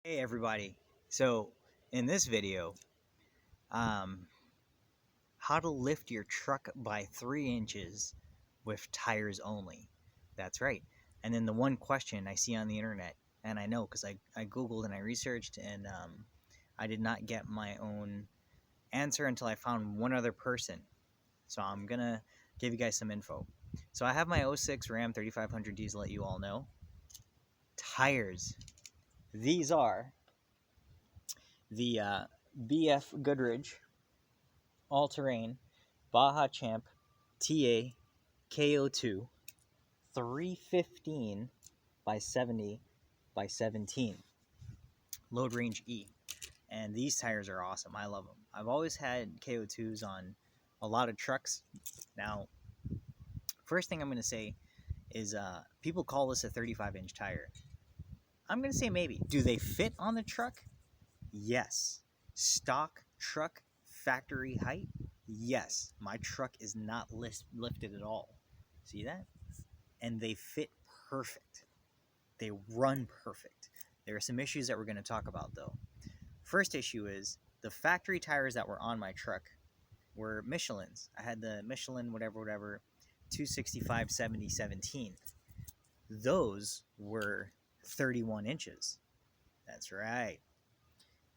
Hey everybody. So in this video, um, how to lift your truck by 3 inches with tires only. That's right. And then the one question I see on the internet, and I know because I Googled and I researched, and I did not get my own answer until I found one other person. So I'm going to give you guys some info. So I have my '06 Ram 3500 diesel that you all know. Tires. These are the BF Goodrich all-terrain Baja Champ TA KO2 315 by 70 by 17 load range E. And these tires are awesome. I love them. I've always had KO2s on a lot of trucks. Now, first thing I'm going to say is people call this a 35-inch tire. I'm going to say maybe. Do they fit on the truck? Yes. Stock truck factory height? Yes. My truck is not lifted at all. See that? And they fit perfect. They run perfect. There are some issues that we're going to talk about though. First issue is the factory tires that were on my truck were Michelin's. I had the Michelin whatever 265 70 17. Those were 31 inches. That's right.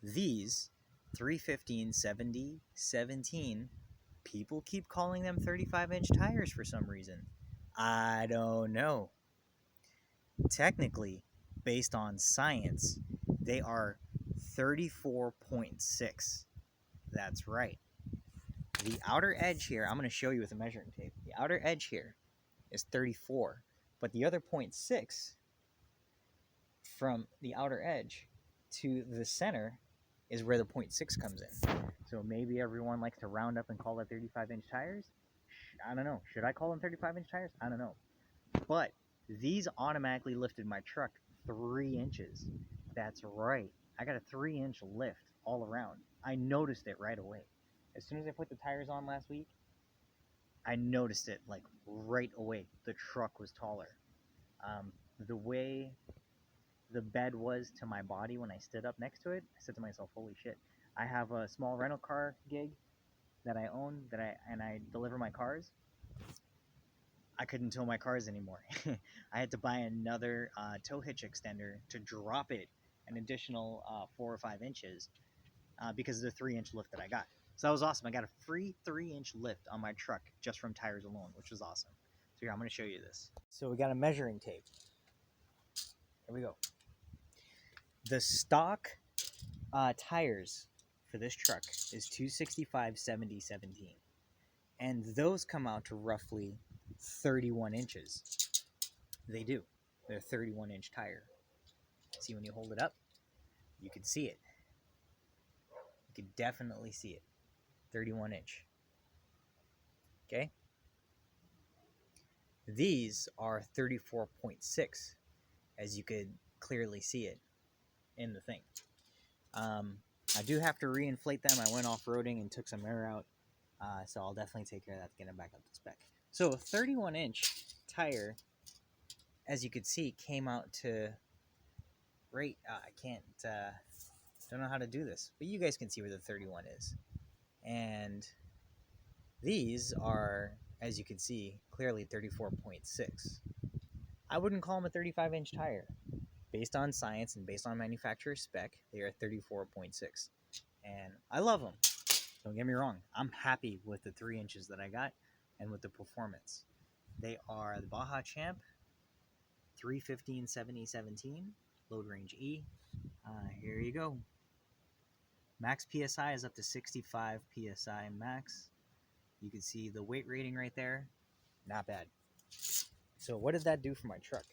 These 315 70 17, people keep calling them 35-inch tires for some reason. I don't know. Technically, based on science, they are 34.6. That's right. The outer edge here, I'm going to show you with a measuring tape. The outer edge here is 34, but the other 0.6 from the outer edge to the center is where the 0.6 comes in. So maybe everyone likes to round up and call it 35-inch tires. I don't know. Should I call them 35-inch tires? I don't know. But these automatically lifted my truck 3 inches. That's right. I got a 3-inch lift all around. I noticed it right away. As soon as I put the tires on last week, I noticed it like right away. The truck was taller. The way the bed was to my body when I stood up next to it, I said to myself, holy shit. I have a small rental car gig that I own and I deliver my cars. I couldn't tow my cars anymore. I had to buy another tow hitch extender to drop it an additional 4 or 5 inches because of the 3-inch lift that I got. So that was awesome. I got a free 3-inch lift on my truck just from tires alone, which was awesome. So here, I'm going to show you this. So we got a measuring tape. Here we go. The stock tires for this truck is 265 70 17. And those come out to roughly 31 inches. They do. They're a 31-inch tire. See, when you hold it up, you can see it. You can definitely see it. 31-inch. Okay? These are 34.6, as you could clearly see it in the thing. I do have to reinflate them. I went off-roading and took some air out, so I'll definitely take care of that to get them back up to spec. So a 31-inch tire, as you could see, came out to right. I can't, don't know how to do this, but you guys can see where the 31 is. And these are, as you can see, clearly 34.6. I wouldn't call them a 35-inch tire. Based on science and based on manufacturer spec, they are 34.6. And I love them. Don't get me wrong. I'm happy with the 3 inches that I got and with the performance. They are the Baja Champ 315 70 17 load range E. Here you go. Max PSI is up to 65 PSI max. You can see the weight rating right there. Not bad. So what did that do for my truck?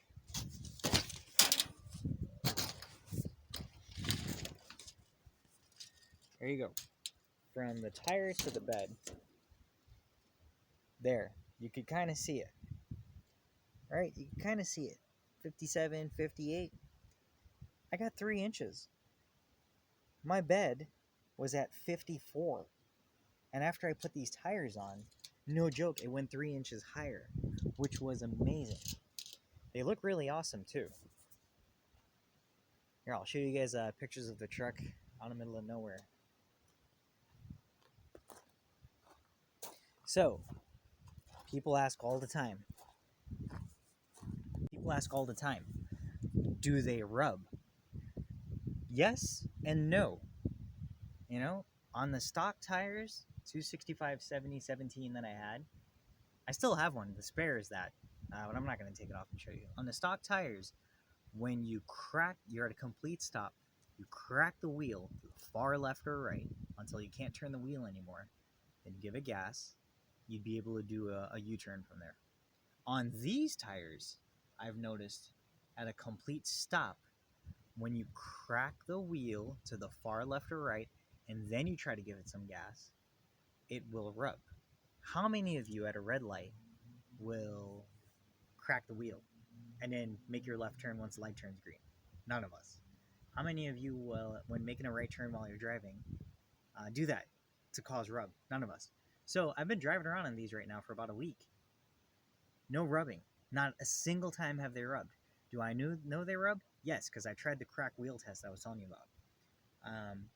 There you go. From the tires to the bed. There. You could kind of see it. Right? You can kind of see it. 57, 58. I got 3 inches. My bed was at 54. And after I put these tires on, no joke, it went 3 inches higher, which was amazing. They look really awesome too. Here, I'll show you guys pictures of the truck out in the middle of nowhere. So, people ask all the time. Do they rub? Yes and no. You know, on the stock tires, 265, 70, 17 that I had, I still have one. The spare is that. But I'm not going to take it off and show you. On the stock tires, when you're at a complete stop, you crack the wheel to the far left or right until you can't turn the wheel anymore, then you give it gas, you'd be able to do a U-turn from there. On these tires, I've noticed at a complete stop, when you crack the wheel to the far left or right, and then you try to give it some gas, it will rub. How many of you at a red light will crack the wheel and then make your left turn once the light turns green? None of us. How many of you will, when making a right turn while you're driving, do that to cause rub? None of us. So I've been driving around on these right now for about a week. No rubbing. Not a single time have they rubbed. Do I know they rub? Yes, because I tried the crack wheel test I was telling you about.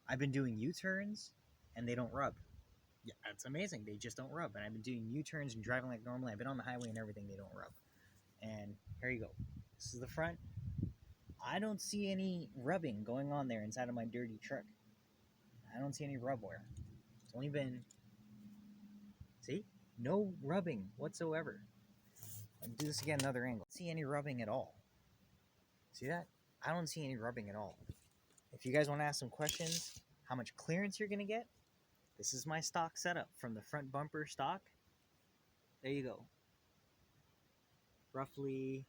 I've been doing U-turns, and they don't rub. Yeah, that's amazing. They just don't rub. And I've been doing U-turns and driving like normally. I've been on the highway and everything. They don't rub. And here you go. This is the front. I don't see any rubbing going on there inside of my dirty truck. I don't see any rub wear. It's only been... See? No rubbing whatsoever. I'll do this again, another angle. I don't see any rubbing at all. See that? I don't see any rubbing at all. If you guys want to ask some questions, how much clearance you're going to get, this is my stock setup from the front bumper stock. There you go. Roughly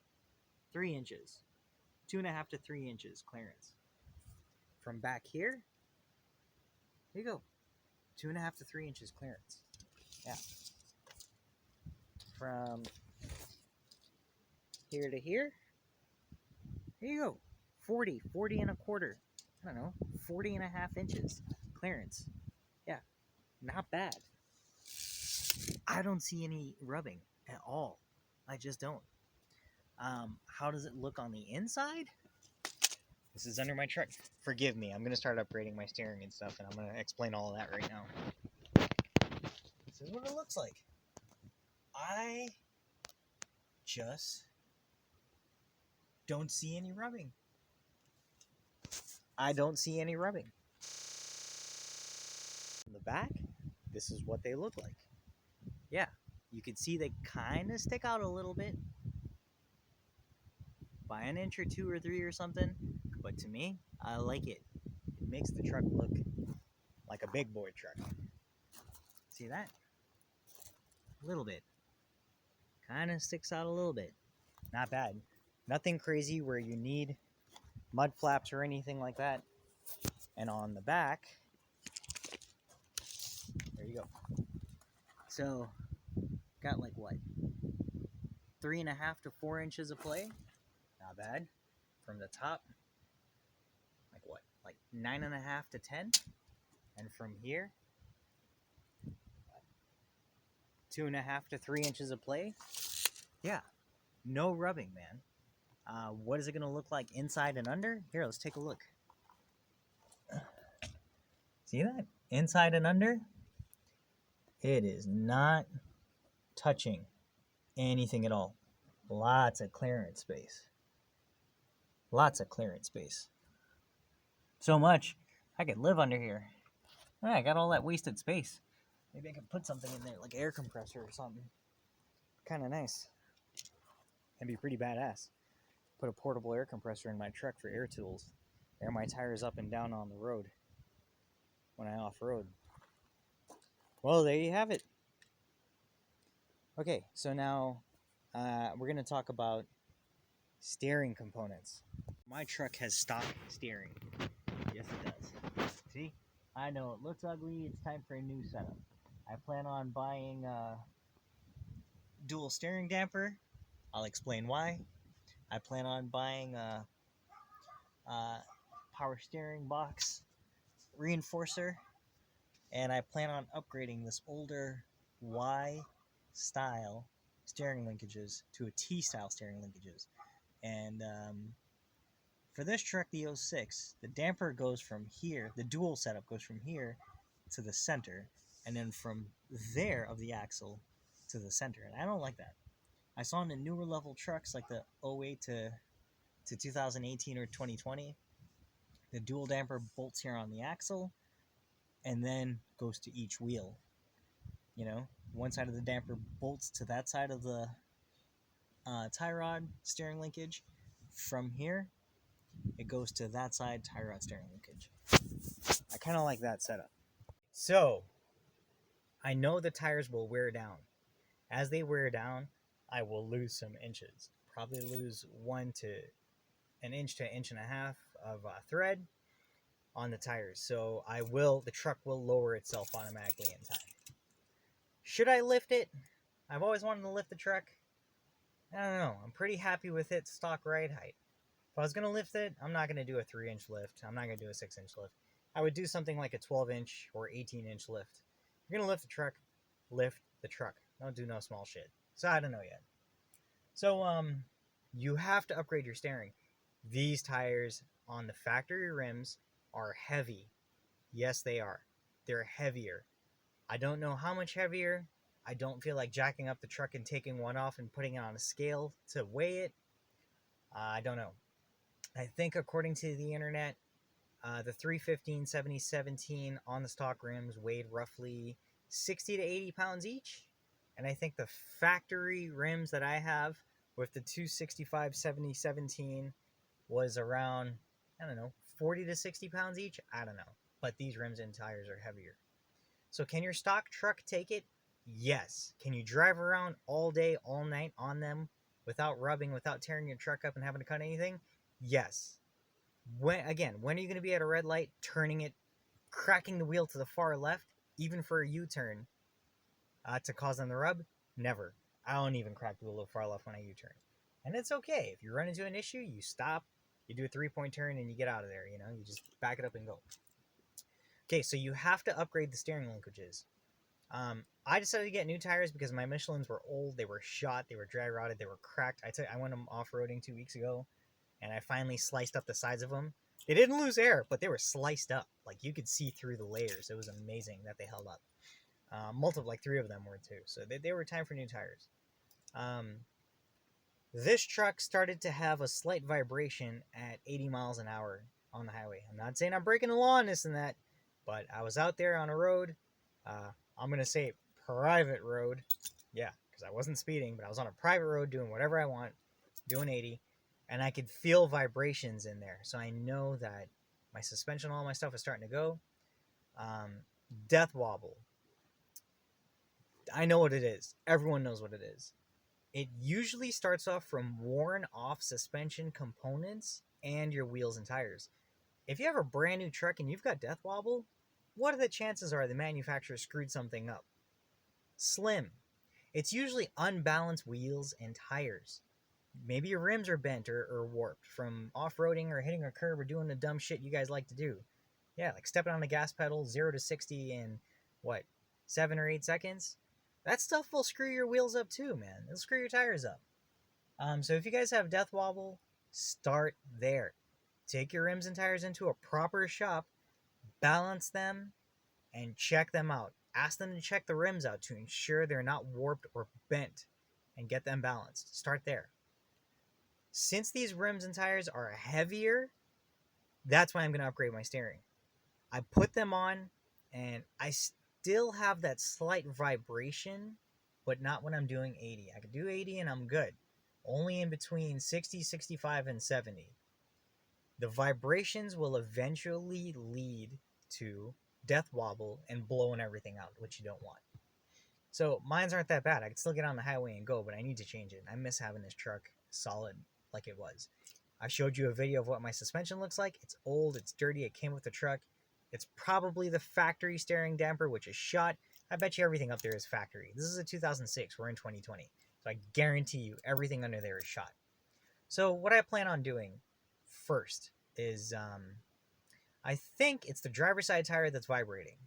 3 inches. 2.5 to 3 inches clearance. From back here, there you go. 2.5 to 3 inches clearance. Yeah. From here to here, there you go. 40 and a quarter. I don't know, 40.5 inches clearance. Yeah, not bad. I don't see any rubbing at all. I just don't. How does it look on the inside? This is under my truck. Forgive me, I'm going to start upgrading my steering and stuff, and I'm going to explain all of that right now. This is what it looks like. I just don't see any rubbing. I don't see any rubbing. On the back, this is what they look like. Yeah, you can see they kind of stick out a little bit. By an inch or 2 or 3 or something. But to me, I like it. It makes the truck look like a big boy truck. See that? A little bit. Kind of sticks out a little bit. Not bad. Nothing crazy where you need mud flaps or anything like that. And on the back, there you go. So, got like what? 3.5 to 4 inches of play. Not bad. From the top, like what? Like 9.5 to 10. And from here, 2.5 to 3 inches of play. Yeah, no rubbing, man. What is it going to look like inside and under? Here, let's take a look. See that? Inside and under, it is not touching anything at all. Lots of clearance space. Lots of clearance space. So much, I could live under here. Yeah, I got all that wasted space. Maybe I could put something in there, like an air compressor or something. Kind of nice. That'd be pretty badass. Put a portable air compressor in my truck for air tools. Air my tires up and down on the road when I off-road. Well, there you have it. Okay, so now we're going to talk about steering components. My truck has stock steering. Yes, it does. See? I know it looks ugly. It's time for a new setup. I plan on buying a dual steering damper. I'll explain why. I plan on buying a power steering box reinforcer. And I plan on upgrading this older Y style steering linkages to a T style steering linkages. And For this truck, the 06, the damper goes from here, the dual setup goes from here to the center, and then from there of the axle to the center. And I don't like that. I saw in the newer level trucks like the 08 to 2018 or 2020, the dual damper bolts here on the axle and then goes to each wheel. You know, one side of the damper bolts to that side of the tie rod steering linkage. From here, it goes to that side tie rod steering linkage. I kind of like that setup. So, I know the tires will wear down. As they wear down, I will lose some inches. Probably lose 1 to an inch to an inch and a half of thread on the tires. So the truck will lower itself automatically in time. Should I lift it? I've always wanted to lift the truck. I don't know. I'm pretty happy with its stock ride height. If I was going to lift it, I'm not going to do a 3-inch lift. I'm not going to do a 6-inch lift. I would do something like a 12-inch or 18-inch lift. If you're going to lift the truck, lift the truck. Don't do no small shit. So I don't know yet. So you have to upgrade your steering. These tires on the factory rims are heavy. Yes, they are. They're heavier. I don't know how much heavier. I don't feel like jacking up the truck and taking one off and putting it on a scale to weigh it. I don't know. I think according to the internet, the 315 7017 on the stock rims weighed roughly 60 to 80 pounds each. And I think the factory rims that I have with the 265 7017 was around, I don't know, 40 to 60 pounds each. I don't know. But these rims and tires are heavier. So can your stock truck take it? Yes. Can you drive around all day, all night on them without rubbing, without tearing your truck up and having to cut anything? Yes. When are you going to be at a red light, turning it, cracking the wheel to the far left, even for a U-turn, to cause them to rub? Never. I don't even crack the wheel to the far left when I U-turn. And it's okay. If you run into an issue, you stop, you do a 3-point turn, and you get out of there. You know, you just back it up and go. Okay, so you have to upgrade the steering linkages. I decided to get new tires because my Michelins were old, they were shot, they were dry rotted, they were cracked. I went off-roading 2 weeks ago, and I finally sliced up the sides of them. They didn't lose air, but they were sliced up. Like, you could see through the layers. It was amazing that they held up. Like 3 of them were too. So they were time for new tires. This truck started to have a slight vibration at 80 miles an hour on the highway. I'm not saying I'm breaking the law and this and that, but I was out there on a road. I'm going to say private road. Yeah, because I wasn't speeding, but I was on a private road doing whatever I want, doing 80, and I could feel vibrations in there. So I know that my suspension, all my stuff is starting to go. Death wobble. I know what it is. Everyone knows what it is. It usually starts off from worn off suspension components and your wheels and tires. If you have a brand new truck and you've got death wobble, what are the chances are the manufacturer screwed something up? Slim. It's usually unbalanced wheels and tires. Maybe your rims are bent or warped from off-roading or hitting a curb or doing the dumb shit you guys like to do. Yeah, like stepping on the gas pedal 0 to 60 in, 7 or 8 seconds? That stuff will screw your wheels up too, man. It'll screw your tires up. So if you guys have death wobble, start there. Take your rims and tires into a proper shop, balance them, and check them out. Ask them to check the rims out to ensure they're not warped or bent, and get them balanced. Start there. Since these rims and tires are heavier, that's why I'm going to upgrade my steering. I put them on, and I still have that slight vibration, but not when I'm doing 80. I can do 80 and I'm good. Only in between 60, 65, and 70. The vibrations will eventually lead to death wobble and blowing everything out, which you don't want. So mines aren't that bad. I can still get on the highway and go, but I need to change it. I miss having this truck solid like it was. I showed you a video of what my suspension looks like. It's old, it's dirty, it came with the truck. It's probably the factory steering damper, which is shot. I bet you everything up there is factory. This is a 2006. We're in 2020. So I guarantee you everything under there is shot. So what I plan on doing first is I think it's the driver's side tire that's vibrating.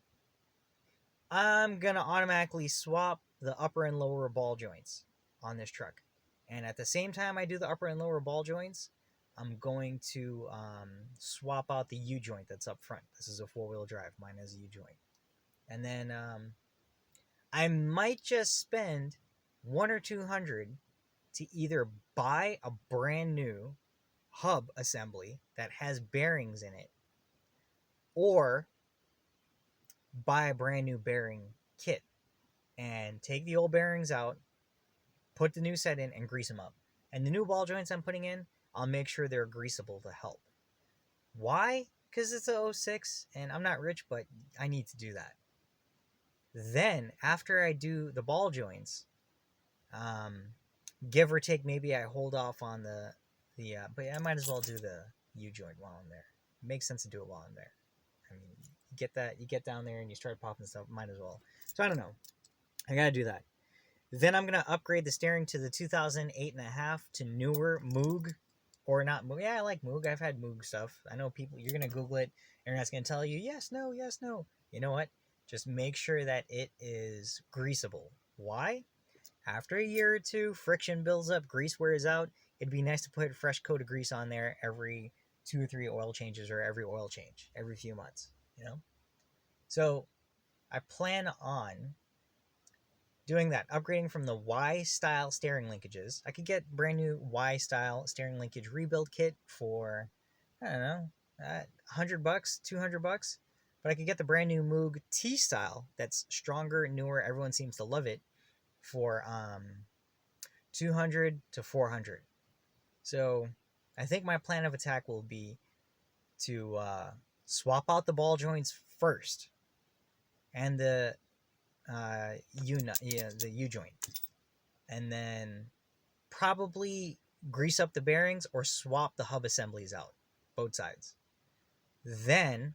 I'm going to automatically swap the upper and lower ball joints on this truck. And at the same time I do the upper and lower ball joints, I'm going to swap out the U-joint that's up front. This is a 4-wheel drive. Mine has a U-joint. And then I might just spend 1 or 200 to either buy a brand new hub assembly that has bearings in it, or buy a brand new bearing kit and take the old bearings out, put the new set in, and grease them up. And the new ball joints I'm putting in, I'll make sure they're greasable to help. Why? Because it's a 06 and I'm not rich, but I need to do that. Then, after I do the ball joints, give or take, maybe I hold off on but I might as well do the U-joint while I'm there. It makes sense to do it while I'm there. I mean, you get down there and you start popping stuff, might as well. So I don't know. I gotta do that. Then I'm gonna upgrade the steering to the 2008.5 to newer Moog, or not Moog. Yeah, I like Moog. I've had Moog stuff. I know people. You're gonna Google it. Internet's gonna tell you yes, no, yes, no. You know what? Just make sure that it is greasable. Why? After a year or two, friction builds up, grease wears out. It'd be nice to put a fresh coat of grease on there every 2 or 3 oil changes, or every oil change every few months. So I plan on doing that, upgrading from the Y-style steering linkages. I could get brand new Y-style steering linkage rebuild kit for, I don't know, $100, $200, but I could get the brand new Moog T-style that's stronger, newer. Everyone seems to love it, for $200 to $400. So I think my plan of attack will be to swap out the ball joints first, and the U-joint, and then probably grease up the bearings or swap the hub assemblies out, both sides. Then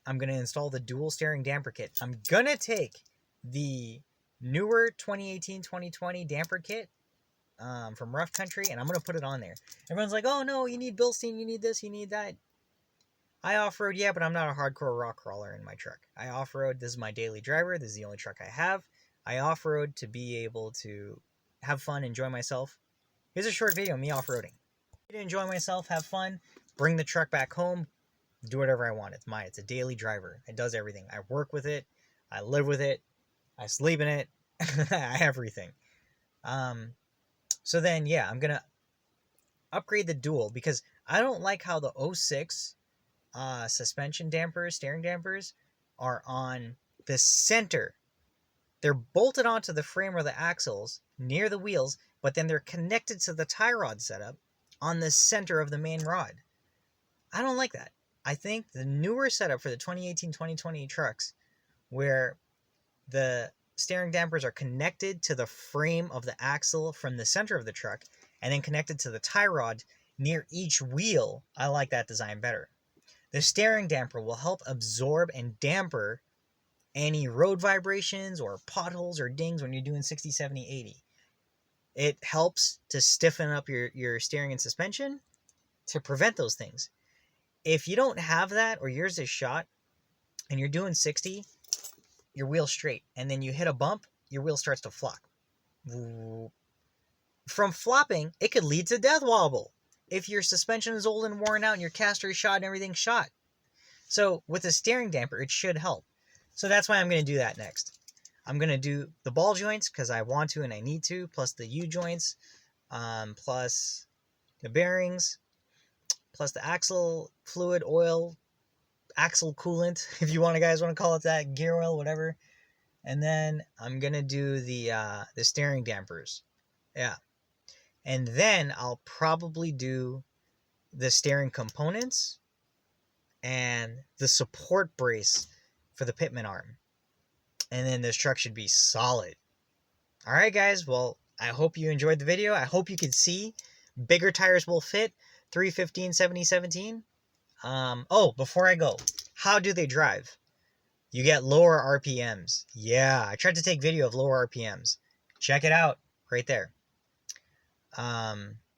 I'm going to install the dual steering damper kit. I'm going to take the newer 2018-2020 damper kit from Rough Country, and I'm going to put it on there. Everyone's like, oh no, you need Bilstein, you need this, you need that. I off-road, yeah, but I'm not a hardcore rock crawler in my truck. I off-road, this is my daily driver, this is the only truck I have. I off-road to be able to have fun, enjoy myself. Here's a short video of me off-roading. To enjoy myself, have fun, bring the truck back home, do whatever I want. It's mine. It's a daily driver. It does everything. I work with it, I live with it, I sleep in it, everything. So then, yeah, I'm going to upgrade the dual, because I don't like how the 06 suspension dampers, steering dampers, are on the center. They're bolted onto the frame or the axles near the wheels, but then they're connected to the tie rod setup on the center of the main rod. I don't like that. I think the newer setup for the 2018-2020 trucks, where the steering dampers are connected to the frame of the axle from the center of the truck and then connected to the tie rod near each wheel, I like that design better. The steering damper will help absorb and damper any road vibrations or potholes or dings when you're doing 60, 70, 80. It helps to stiffen up your steering and suspension to prevent those things. If you don't have that, or yours is shot, and you're doing 60, your wheel's straight, and then you hit a bump, your wheel starts to flop. From flopping, it could lead to death wobble if your suspension is old and worn out and your caster is shot and everything's shot. So with a steering damper, it should help. So that's why I'm going to do that next. I'm going to do the ball joints because I want to and I need to, plus the U-joints, plus the bearings, plus the axle fluid, oil, axle coolant, if you guys want to call it that, gear oil, whatever. And then I'm going to do the steering dampers. Yeah. And then I'll probably do the steering components and the support brace for the pitman arm. And then this truck should be solid. All right, guys. Well, I hope you enjoyed the video. I hope you can see bigger tires will fit 315, 70, 17. Oh, before I go, how do they drive? You get lower RPMs. Yeah, I tried to take video of lower RPMs. Check it out right there.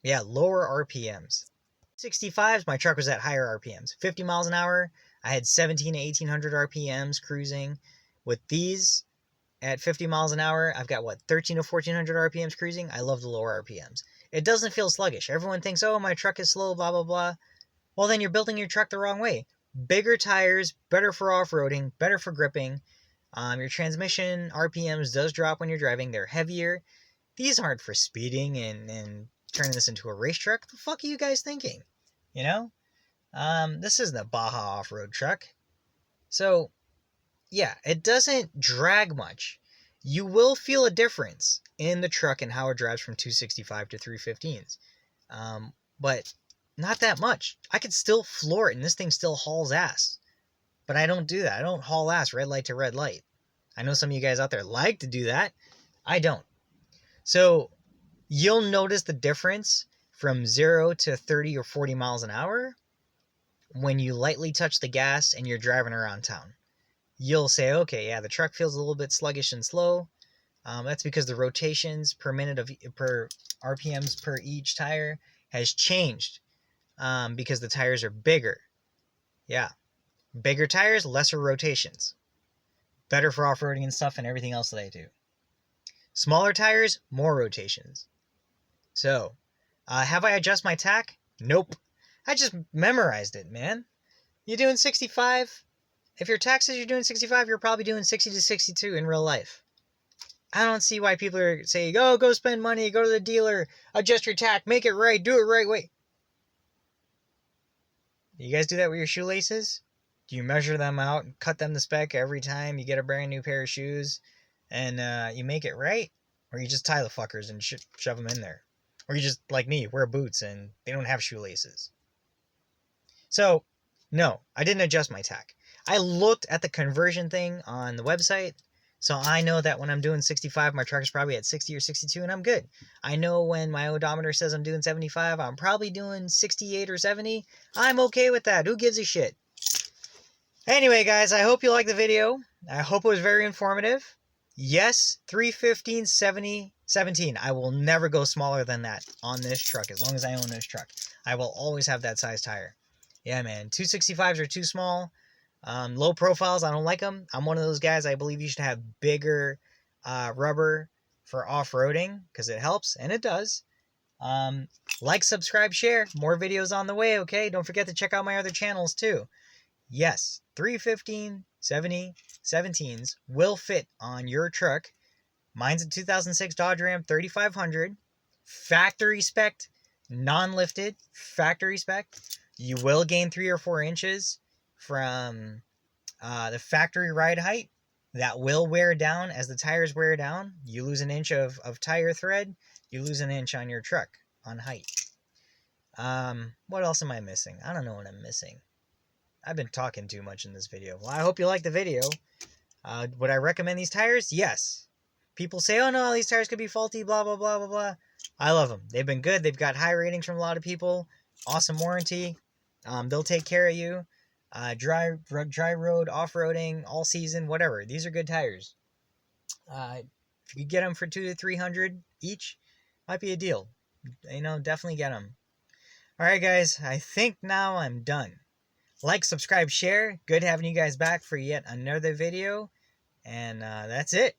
Yeah, lower RPMs. 65s, my truck was at higher RPMs. 50 miles an hour, I had 17 to 1800 RPMs cruising. With these at 50 miles an hour, I've got 13 to 1400 RPMs cruising. I love the lower RPMs. It doesn't feel sluggish. Everyone thinks, oh, my truck is slow, blah, blah, blah. Well, then you're building your truck the wrong way. Bigger tires, better for off-roading, better for gripping. Your transmission RPMs does drop when you're driving. They're heavier. These aren't for speeding and turning this into a race truck. The fuck are you guys thinking? You know? This isn't a Baja off-road truck. So, yeah, it doesn't drag much. You will feel a difference in the truck and how it drives from 265 to 315s. But not that much. I could still floor it and this thing still hauls ass. But I don't do that. I don't haul ass red light to red light. I know some of you guys out there like to do that. I don't. So you'll notice the difference from 0 to 30 or 40 miles an hour when you lightly touch the gas and you're driving around town. You'll say, okay, yeah, the truck feels a little bit sluggish and slow. That's because the rotations per minute per RPMs per each tire has changed because the tires are bigger. Yeah, bigger tires, lesser rotations. Better for off-roading and stuff and everything else that I do. Smaller tires, more rotations. So, have I adjusted my tack? Nope. I just memorized it, man. You're doing 65. If your tack says you're doing 65, you're probably doing 60 to 62 in real life. I don't see why people are saying, oh, go spend money, go to the dealer, adjust your tack, make it right, do it right way. You guys do that with your shoelaces? Do you measure them out and cut them to spec every time you get a brand new pair of shoes and you make it right? Or you just tie the fuckers and shove them in there? Or you just, like me, wear boots and they don't have shoelaces? So, no, I didn't adjust my tack. I looked at the conversion thing on the website, so I know that when I'm doing 65, my truck is probably at 60 or 62, and I'm good. I know when my odometer says I'm doing 75, I'm probably doing 68 or 70. I'm okay with that. Who gives a shit? Anyway, guys, I hope you liked the video. I hope it was very informative. Yes, 315, 70, 17. I will never go smaller than that on this truck as long as I own this truck. I will always have that size tire. Yeah, man. 265s are too small. Low profiles, I don't like them. I'm one of those guys. I believe you should have bigger rubber for off-roading because it helps, and it does. Like, subscribe, share. More videos on the way, okay? Don't forget to check out my other channels, too. Yes, 315, 70, 17s will fit on your truck. Mine's a 2006 Dodge Ram 3500. Factory spec, non-lifted, factory spec. You will gain 3 or 4 inches from the factory ride height. That will wear down as the tires wear down. You lose an inch of tire thread. You lose an inch on your truck on height. What else am I missing? I don't know what I'm missing. I've been talking too much in this video. Well, I hope you liked the video. Would I recommend these tires? Yes. People say, oh no, these tires could be faulty, blah, blah, blah, blah, blah. I love them. They've been good. They've got high ratings from a lot of people. Awesome warranty. They'll take care of you. Dry road, off-roading, all season, whatever. These are good tires. If you get them for $200 to $300 each, might be a deal. You know, definitely get them. All right, guys. I think now I'm done. Like, subscribe, share. Good having you guys back for yet another video. And that's it.